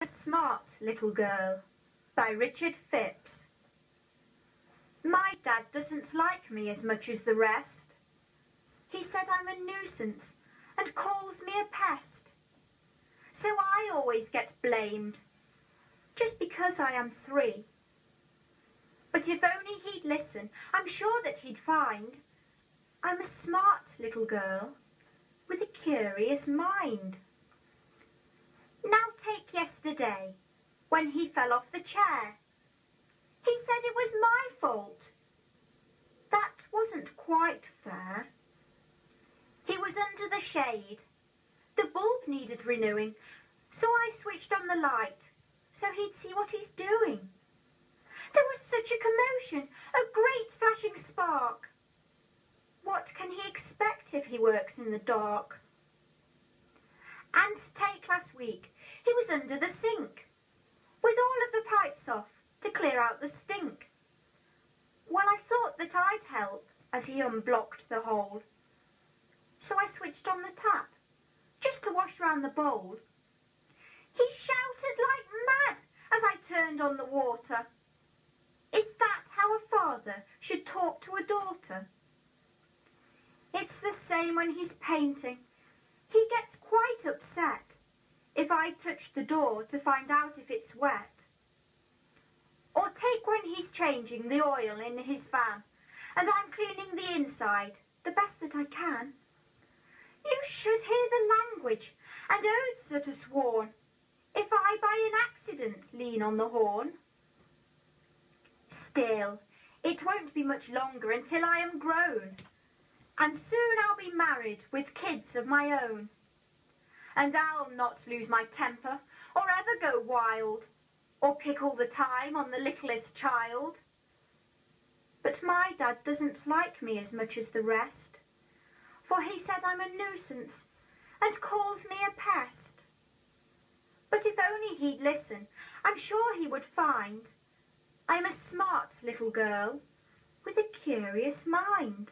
A Smart Little Girl by Richard Phipps. My dad doesn't like me as much as the rest. He said I'm a nuisance and calls me a pest. So I always get blamed, just because I am 3. But if only he'd listen, I'm sure that he'd find I'm a smart little girl with a curious mind. Now take yesterday, when he fell off the chair. He said it was my fault. That wasn't quite fair. He was under the shade. The bulb needed renewing, so I switched on the light, so he'd see what he's doing. There was such a commotion, a great flashing spark. What can he expect if he works in the dark? And take last week, he was under the sink, with all of the pipes off to clear out the stink. Well, I thought that I'd help as he unblocked the hole. So I switched on the tap, just to wash round the bowl. He shouted like mad as I turned on the water. Is that how a father should talk to a daughter? It's the same when he's painting. He gets quite upset if I touch the door to find out if it's wet. Or take when he's changing the oil in his van and I'm cleaning the inside the best that I can. You should hear the language and oaths that are sworn if I by an accident lean on the horn. Still, it won't be much longer until I am grown, and soon I'll be married with kids of my own. And I'll not lose my temper or ever go wild or pick all the time on the littlest child. But my dad doesn't like me as much as the rest, for he said I'm a nuisance and calls me a pest. But if only he'd listen, I'm sure he would find I'm a smart little girl with a curious mind.